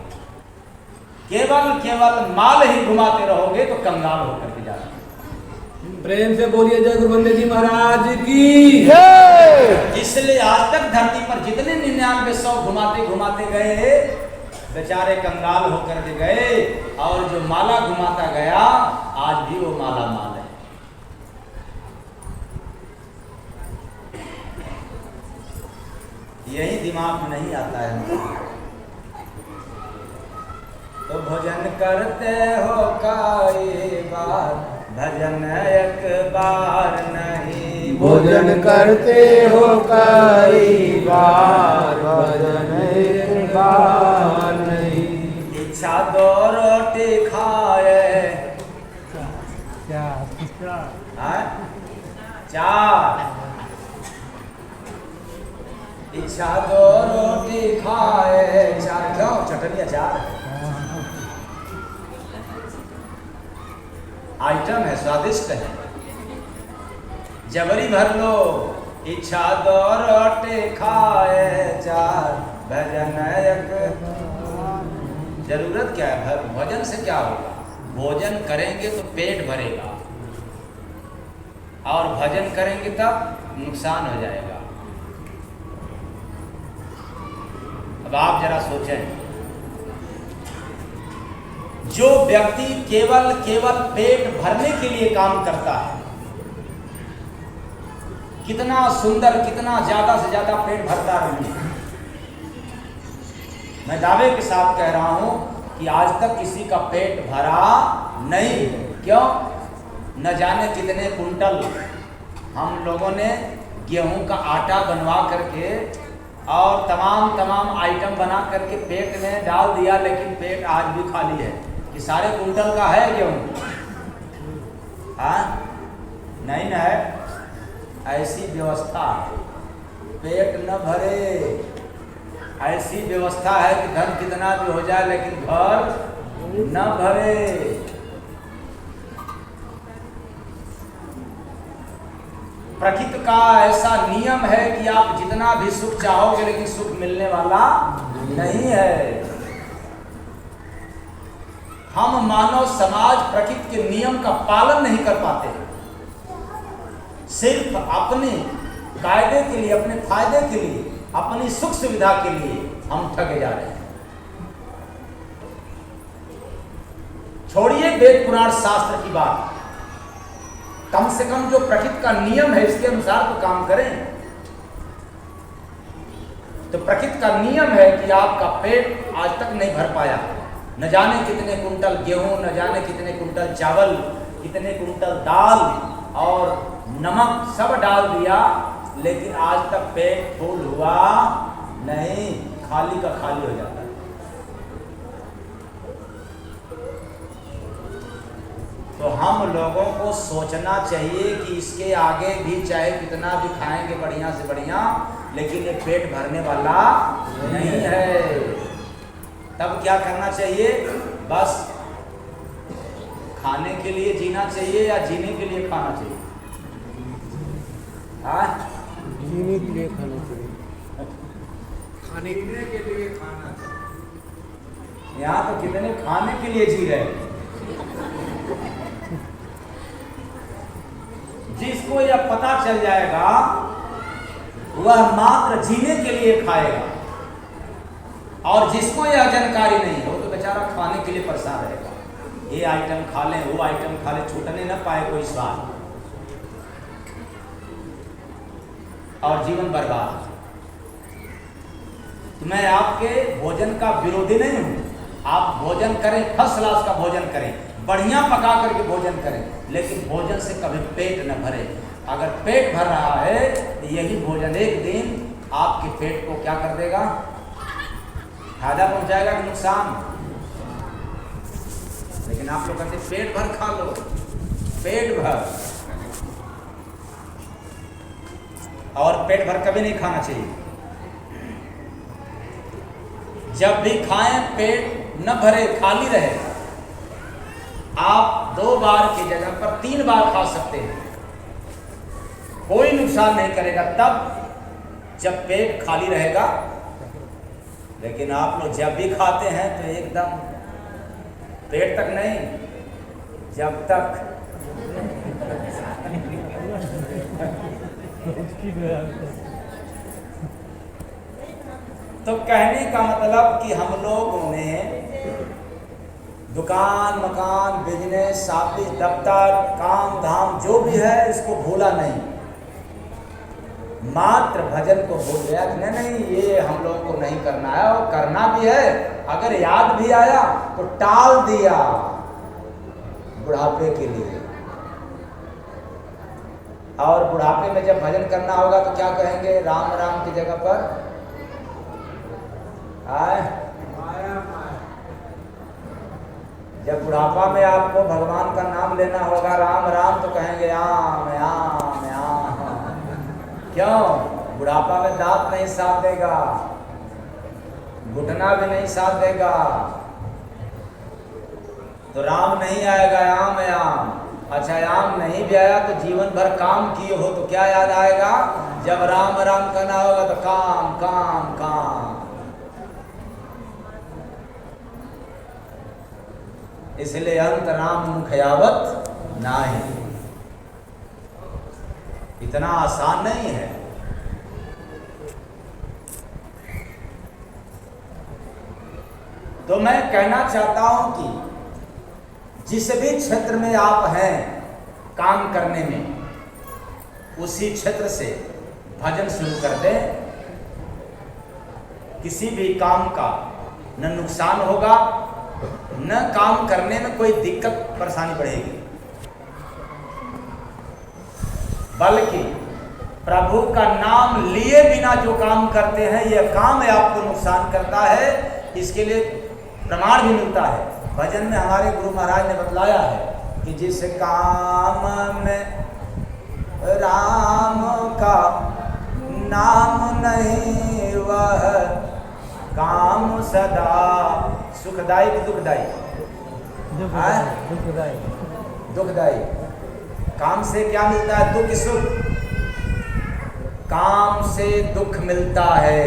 केवल माल ही घुमाते रहोगे तो कंगाल होकर के जाओगे। प्रेम से बोलिए जय गुरु बंदे जी महाराज की। इसलिए आज तक धरती पर जितने 99 घुमाते घुमाते गए बेचारे कंगाल होकर के गए, और जो माला घुमाता गया आज भी वो माला माल है। यही दिमाग में नहीं आता है। तो भजन करते हो कई बार, भजन एक बार नहीं। भोजन करते हो कई बार, भजन एक बार नहीं। इच्छा दो रोटी खाए, हाँ? चार। इच्छा दो रोटी खाए चार, क्यों चटनी अचार आइटम है, स्वादिष्ट है, जबरी भर लो। इच्छा दो रोटी खाए चार, भजन एक। जरूरत क्या है? भोजन से क्या होगा? भोजन करेंगे तो पेट भरेगा, और भजन करेंगे तब नुकसान हो जाएगा। अब आप जरा सोचें, जो व्यक्ति केवल पेट भरने के लिए काम करता है, कितना सुंदर, कितना ज्यादा से ज्यादा पेट भरता रहे। मैं दावे के साथ कह रहा हूं कि आज तक किसी का पेट भरा नहीं। क्यों? न जाने कितने कुंटल हम लोगों ने गेहूं का आटा बनवा करके और तमाम आइटम बना करके पेट में डाल दिया, लेकिन पेट आज भी खाली है। कि सारे कुंटल का है गेहूं? हाँ, नहीं ना है। ऐसी व्यवस्था, पेट न भरे, ऐसी व्यवस्था है कि धन कितना भी हो जाए लेकिन घर न भरे। प्रकृति का ऐसा नियम है कि आप जितना भी सुख चाहोगे लेकिन सुख मिलने वाला नहीं है। हम मानव समाज प्रकृति के नियम का पालन नहीं कर पाते, सिर्फ अपने कायदे के लिए, अपने फायदे के लिए, अपनी सुख सुविधा के लिए हम ठगे जा रहे हैं। छोड़िए वेद पुराण शास्त्र की बात, कम से कम जो प्रकृति का नियम है इसके अनुसार तो काम करें। तो प्रकृति का नियम है कि आपका पेट आज तक नहीं भर पाया। न जाने कितने कुंटल गेहूं, न जाने कितने कुंटल चावल, कितने कुंटल दाल और नमक सब डाल दिया, लेकिन आज तक पेट फुल हुआ नहीं, खाली का खाली हो जाता है। तो हम लोगों को सोचना चाहिए कि इसके आगे भी चाहे कितना भी खाएंगे बढ़िया से बढ़िया, लेकिन ये पेट भरने वाला नहीं है। तब क्या करना चाहिए? बस खाने के लिए जीना चाहिए या जीने के लिए खाना चाहिए? हाँ, जीने के लिए खाना चाहिए, खाने के लिए खाना चाहिए। यहाँ तो कितने खाने के लिए जी रहे हैं। जिसको यह पता चल जाएगा वह मात्र जीने के लिए खाएगा, और जिसको यह जानकारी नहीं है वो तो बेचारा खाने के लिए परेशान रहेगा। ये आइटम खा लें, वो आइटम खा लें, छूटने न पाए कोई स्वाद, और जीवन बर्बाद। तो मैं आपके भोजन का विरोधी नहीं हूं। आप भोजन करें, फर्स्ट क्लास का भोजन करें, बढ़िया पका करके भोजन करें, लेकिन भोजन से कभी पेट न भरे। अगर पेट भर रहा है तो यही भोजन एक दिन आपके पेट को क्या कर देगा? फायदा पहुंचाएगा कि नुकसान? लेकिन आप लोग कहते पेट भर खा लो, पेट भर, और पेट भर कभी नहीं खाना चाहिए। जब भी खाएं पेट न भरे, खाली रहे। आप 2 बार की जगह पर 3 बार खा सकते हैं, कोई नुकसान नहीं करेगा। तब जब पेट खाली रहेगा। लेकिन आप लोग जब भी खाते हैं तो एकदम पेट तक नहीं, जब तक तो कहने का मतलब कि हम लोगों ने दुकान मकान बिजनेस ऑफिस दफ्तर काम धाम जो भी है इसको भूला नहीं, मात्र भजन को भूल गया कि नहीं ये हम लोगों को नहीं करना है, और करना भी है। अगर याद भी आया तो टाल दिया बुढ़ापे के लिए। और बुढ़ापे में जब भजन करना होगा तो क्या कहेंगे? राम राम की जगह पर आए। जब बुढ़ापा में आपको भगवान का नाम लेना होगा राम राम तो कहेंगे आम आम आम। क्यों? बुढ़ापा में दांत नहीं साथ देगा, घुटना भी नहीं साथ देगा, तो राम नहीं आएगा, आम आम। अच्छा आम नहीं भी आया तो जीवन भर काम किए हो तो क्या याद आएगा? जब राम राम करना होगा तो काम काम काम। इसलिए अंत राम मुखयावत नाही, इतना आसान नहीं है। तो मैं कहना चाहता हूं कि जिस भी क्षेत्र में आप हैं काम करने में, उसी क्षेत्र से भजन शुरू कर दें। किसी भी काम का न नुकसान होगा, न काम करने में कोई दिक्कत परेशानी बढ़ेगी, बल्कि प्रभु का नाम लिए बिना जो काम करते हैं यह काम आपको नुकसान करता है। इसके लिए प्रमाण भी मिलता है। भजन में हमारे गुरु महाराज ने बतलाया है कि जिस काम में राम का नाम नहीं वह काम सदा सुखदायी कि दुखदायी? दुखदायी। काम से क्या मिलता है? दुख सुख। काम से दुख मिलता है,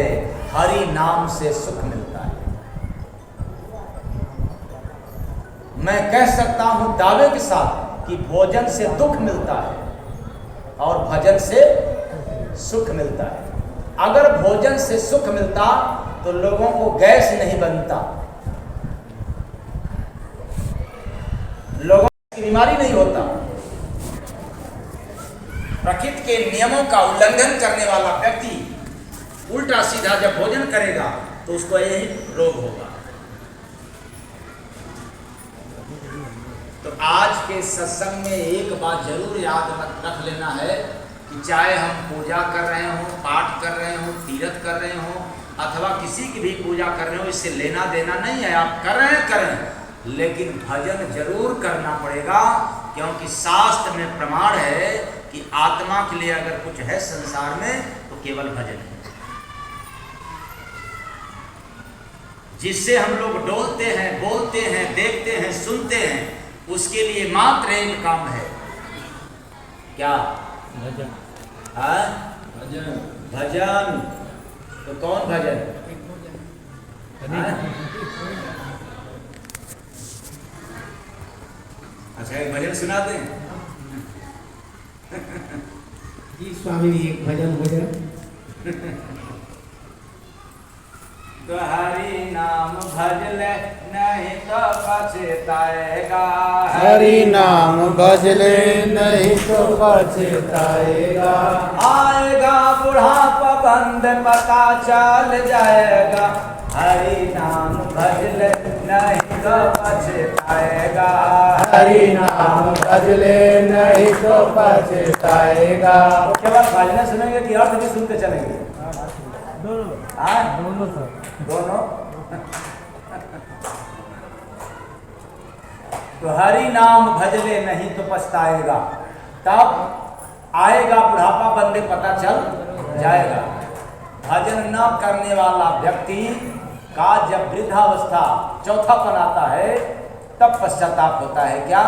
हरि नाम से सुख मिलता है। मैं कह सकता हूं दावे के साथ कि भोजन से दुख मिलता है और भजन से सुख मिलता है। अगर भोजन से सुख मिलता तो लोगों को गैस नहीं बनता, लोगों की बीमारी नहीं होता। प्रकृति के नियमों का उल्लंघन करने वाला व्यक्ति उल्टा सीधा जब भोजन करेगा तो उसको यही रोग होगा। तो आज के सत्संग में एक बात जरूर याद रख लेना है कि चाहे हम पूजा कर रहे हों, पाठ कर रहे हों, तीर्थ कर रहे हों, अथवा किसी की भी पूजा कर रहे हो, इससे लेना देना नहीं है। आप कर रहे हैं करें, लेकिन भजन जरूर करना पड़ेगा, क्योंकि शास्त्र में प्रमाण है कि आत्मा के लिए अगर कुछ है संसार में तो केवल भजन है। जिससे हम लोग डोलते हैं, बोलते हैं, देखते हैं, सुनते हैं, उसके लिए मात्र एक काम है, क्या? भजन। भजन। भजन। तो कौन भजन? अच्छा एक भजन सुना दें। जी स्वामी जी, एक भजन हो जाए। तो हरि नाम भज ले नहीं तो पछताएगा, हरि नाम भज ले नहीं तो पछताएगा। आएगा बुढ़ापा बंद पता चल जाएगा, हरि नाम भज ले नहीं तो पछताएगा, हरि नाम भज ले नहीं तो पछताएगा। तो केवल भजन सुनेंगे कि अर्थ भी सुनते चलेंगे? दोनों। तो हरि नाम भज ले नहीं तो पछताएगा, तब आएगा बुढ़ापा बंदे पता चल जाएगा। भजन न करने वाला व्यक्ति का जब वृद्धावस्था चौथापन आता है तब पश्चाताप होता है। क्या?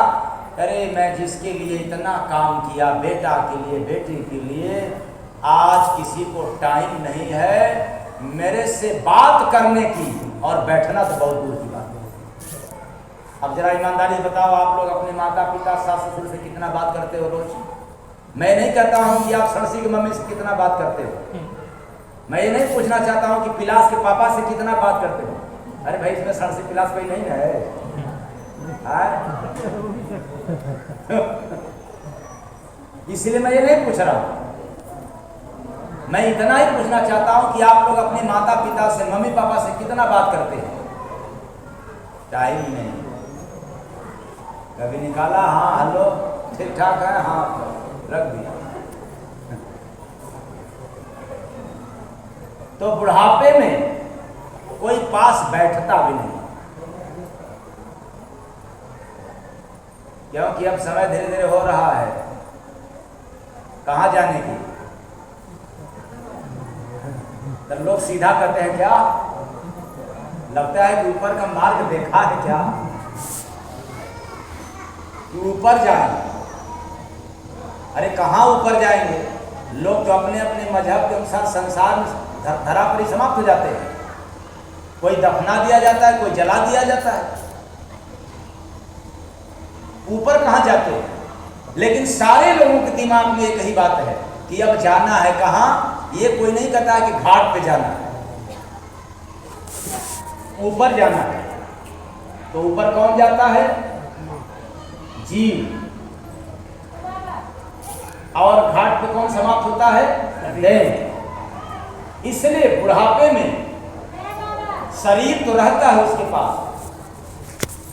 अरे मैं जिसके लिए इतना काम किया, बेटा के लिए, बेटी के लिए, आज किसी को टाइम नहीं है मेरे से बात करने की, और बैठना तो बहुत दूर की बात है। अब जरा ईमानदारी से बताओ, आप लोग अपने माता पिता सास ससुर से कितना बात करते हो रोज? मैं नहीं कहता हूं कि आप सरसी की मम्मी से कितना बात करते हो, मैं ये नहीं पूछना चाहता हूं कि पिलास के पापा से कितना बात करते हो। अरे भाई, इसमें सरसी पिलास कोई नहीं है, इसलिए मैं ये नहीं पूछ रहा हूं। मैं इतना ही पूछना चाहता हूं कि आप लोग अपने माता पिता से, मम्मी पापा से कितना बात करते हैं? टाइम ही नहीं। कभी निकाला, हाँ हेलो ठीक ठाक है, हाँ रख दिया। तो बुढ़ापे में कोई पास बैठता भी नहीं, क्योंकि अब समय धीरे धीरे हो रहा है कहाँ जाने की। तो लोग सीधा कहते हैं क्या, लगता है कि ऊपर का मार्ग देखा है क्या, कि ऊपर जाएंगे। अरे कहाँ ऊपर जाएंगे, लोग तो अपने अपने मजहब के अनुसार संसार में धरा पर ही समाप्त हो जाते हैं। कोई दफना दिया जाता है, कोई जला दिया जाता है, ऊपर कहाँ जाते हैं। लेकिन सारे लोगों के दिमाग में एक ही बात है कि अब जाना है कहाँ। ये कोई नहीं कहता है कि घाट पे जाना है, ऊपर जाना है। तो ऊपर कौन जाता है? जीव। और घाट पे कौन समाप्त होता है? देह। इसलिए बुढ़ापे में शरीर तो रहता है उसके पास,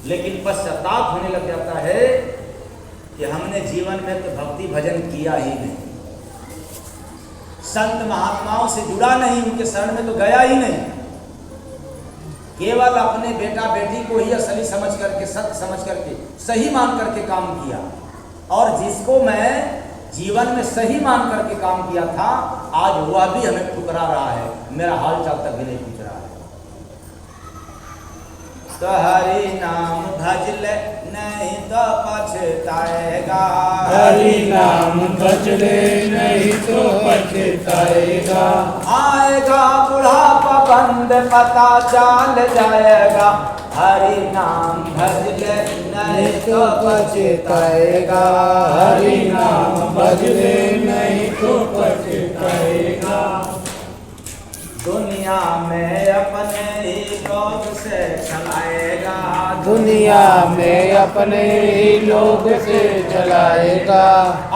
लेकिन पश्चाताप होने लग जाता है कि हमने जीवन में तो भक्ति भजन किया ही नहीं, संत महात्माओं से जुड़ा नहीं, उनके शरण में तो गया ही नहीं, केवल अपने बेटा बेटी को ही असली समझ करके, सत्य समझ करके, सही मान करके काम किया। और जिसको मैं जीवन में सही मान करके काम किया था, आज वह भी हमें ठुकरा रहा है, मेरा हाल चाल तक भी नहीं पूछ रहा है। तो हरि नाम भज ले नहीं तो पछताएगा, हरि नाम भज ले नहीं तो पछताएगा। आएगा बुढ़ापा बंद पता चल जाएगा, हरि नाम भज ले नहीं तो पछताएगा, हरि नाम भज ले नहीं तो पछताएगा। दुनिया में अपने ही लोग से चलाएगा, दुनिया में अपने ही लोग से चलाएगा।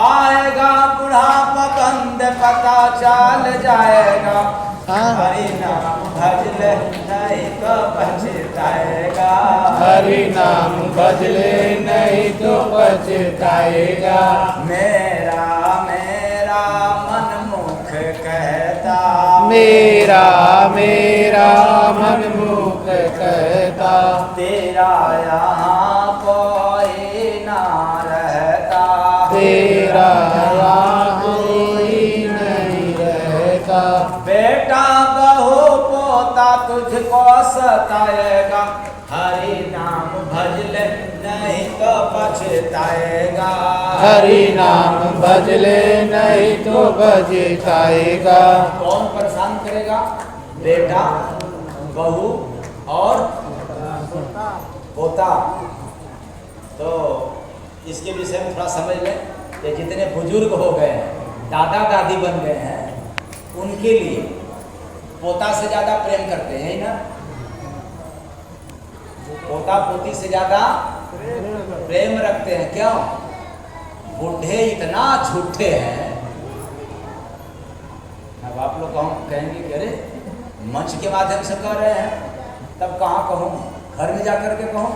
आएगा बुढ़ापा बंद पता चल जाएगा, हरि नाम भज ले नहीं तो पछताएगा, हरि नाम भज ले नहीं तो पछताएगा। मेरा मेरा मन मुख कहता, मेरा मेरा मन मुख कहता, तेरा यहाँ कोई ना रहता, तेरा यहाँ कोई नहीं रहता। बेटा बहू पोता तुझको सताएगा, हरि नाम भज ले नहीं तो पछताएगा, हरि नाम भज ले नहीं तो पछताएगा। कौन परेशान करेगा? बेटा, बहू और पोता। तो इसके विषय में थोड़ा समझ लें कि जितने बुजुर्ग हो गए हैं, दादा दादी बन गए हैं, उनके लिए पोता से ज्यादा प्रेम करते हैं ना, पोता पोती से ज्यादा प्रेम रखते हैं। क्यों? बूढ़े इतना झूठे हैं। अब आप लोग कहेंगे कि अरे मंच के माध्यम से कह रहे हैं, तब कहाँ कहूँ? घर में जाकर के कहूँ?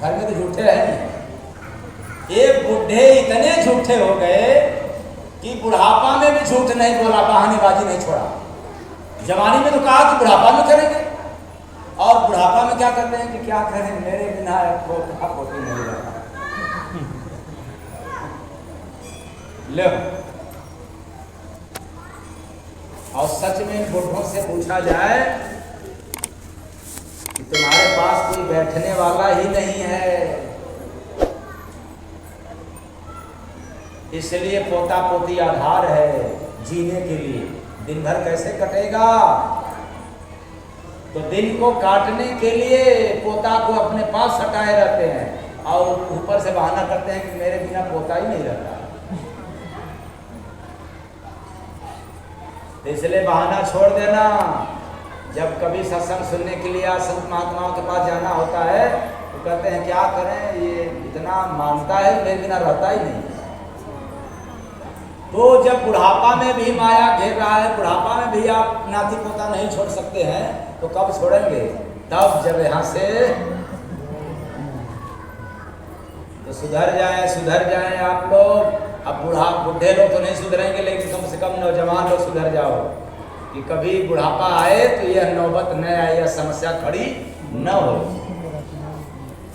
घर में तो झूठे हैं। ये बूढ़े इतने झूठे हो गए कि बुढ़ापा में भी झूठ नहीं बोला, बहानेबाजी नहीं छोड़ा। जवानी में तो कहा कि बुढ़ापा में करेंगे, और बुढ़ापा में क्या करते हैं कि क्या करें, मेरे बिना पोता पोती नहीं रहता। लो, और सच में बूढ़ों से पूछा जाए कि तुम्हारे पास कोई बैठने वाला ही नहीं है, इसलिए पोता पोती आधार है। जीने के लिए। दिन भर कैसे कटेगा? तो दिन को काटने के लिए पोता को अपने पास हटाए रहते हैं और ऊपर से बहाना करते हैं कि मेरे बिना पोता ही नहीं रहता। तो इसलिए बहाना छोड़ देना। जब कभी सत्संग सुनने के लिए या संत महात्माओं के पास जाना होता है तो कहते हैं क्या करें, ये इतना मानता है मेरे बिना रहता ही नहीं। तो जब बुढ़ापा में भी माया घेर रहा है, बुढ़ापा में भी आप नाती पोता नहीं छोड़ सकते हैं, तो कब छोड़ेंगे? तब जब यहाँ से तो सुधर जाए आप लोग। अब बुढ़े लोग तो नहीं सुधरेंगे, लेकिन कम से कम नौजवान लोग सुधर जाओ कि कभी बुढ़ापा आए तो यह नौबत न आए, यह समस्या खड़ी न हो।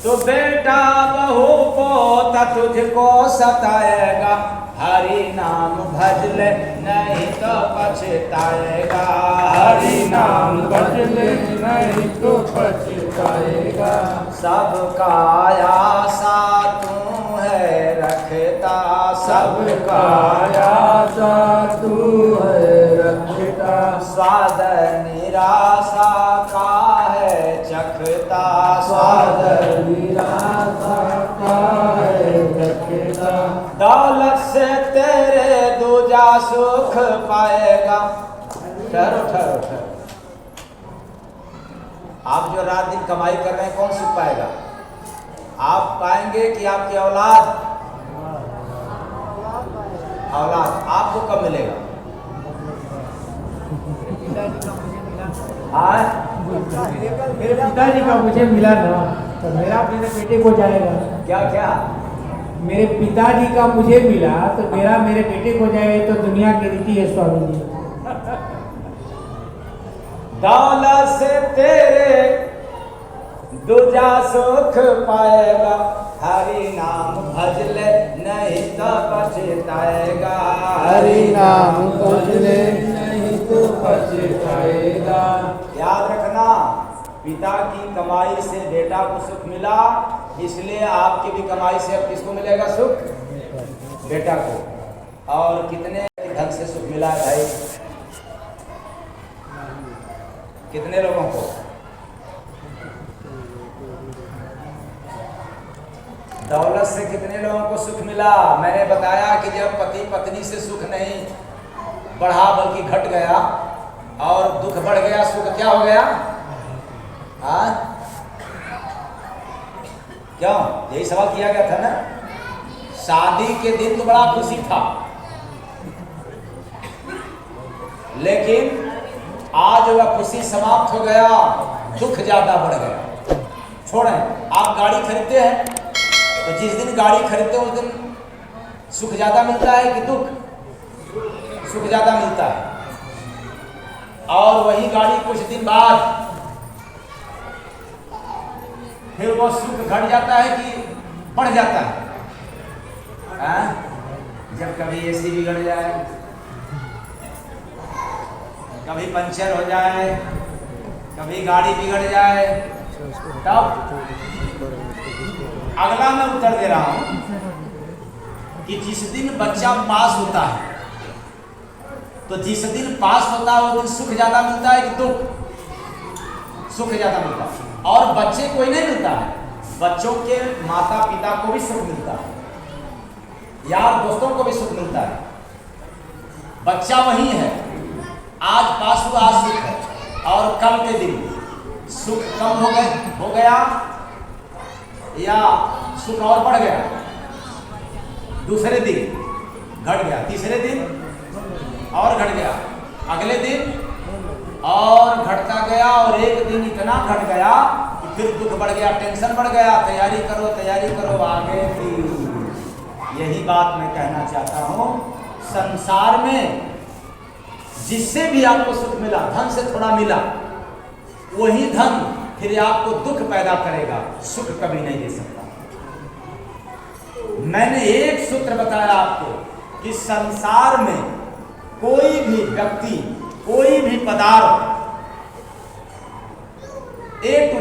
तो बेटा बहू पोता तुझको सताएगा, हरि नाम भज ले नहीं तो पछताएगा। हरि नाम भज ले नहीं तो पछताएगा। सबका आशा तू है रखता, सबका आशा तू है रखता। स्वाद निराशा का है चखता, स्वाद निराशा का है चखता। दौलत से तेरे दूजा सुख पाएगा। ठहरो। आप जो रात दिन कमाई कर रहे हैं कौन सुख पाएगा? आप पाएंगे कि आपकी औलाद आपको कब मिलेगा? मेरे पिताजी का मुझे मिला ना तो मेरा मेरे बेटे को जाएगा। क्या? मेरे पिताजी का मुझे मिला तो मेरा मेरे बेटे को जाएगा। तो दुनिया की रीति है स्वामी जी। दौलत से तेरे दूजा सुख पाएगा, हरि नाम भज ले नहीं तो पछताएगा। हरि नाम भज ले नहीं तो पछताएगा। याद रखना, पिता की कमाई से बेटा को सुख मिला, इसलिए आपकी भी कमाई से अब किसको मिलेगा सुख? बेटा को। और कितने ढंग से सुख मिला है भाई? कितने लोगों को? दौलत से कितने लोगों को सुख मिला? मैंने बताया कि जब पति पत्नी से सुख नहीं बढ़ा बल्कि घट गया और दुख बढ़ गया, सुख क्या हो गया? क्यों? यही सवाल किया गया था ना। शादी के दिन तो बड़ा खुशी था, लेकिन आज वह खुशी समाप्त हो गया, दुख ज्यादा बढ़ गया। छोड़ें, आप गाड़ी खरीदते हैं तो जिस दिन गाड़ी खरीदते हैं उस दिन सुख ज्यादा मिलता है कि दुख? सुख ज्यादा मिलता है। और वही गाड़ी कुछ दिन बाद फिर वो सुख घट जाता है कि बढ़ जाता है? जब कभी एसी बिगड़ जाए, कभी पंचर हो जाए, कभी गाड़ी बिगड़ जाए, तब अगला मैं उत्तर दे रहा हूं कि जिस दिन बच्चा पास होता है, तो जिस दिन पास होता है वो दिन सुख ज्यादा मिलता है कि दुख? सुख ज्यादा मिलता है। और बच्चे को ही नहीं मिलता है, बच्चों के माता पिता को भी सुख मिलता है, यार दोस्तों को भी सुख मिलता है। बच्चा वही है, आज पास हुआ आज सुख है, और कल के दिन सुख कम हो गया या सुख और बढ़ गया, दूसरे दिन घट गया, तीसरे दिन और घट गया, अगले दिन और घटता गया, और एक दिन इतना घट गया कि फिर दुख बढ़ गया, टेंशन बढ़ गया, तैयारी करो आगे की। यही बात मैं कहना चाहता हूँ, संसार में जिससे भी आपको सुख मिला, धन से थोड़ा मिला, वही धन फिर आपको दुख पैदा करेगा, सुख कभी नहीं दे सकता। मैंने एक सूत्र बताया आपको कि संसार में कोई भी व्यक्ति, कोई भी पदार्थ A to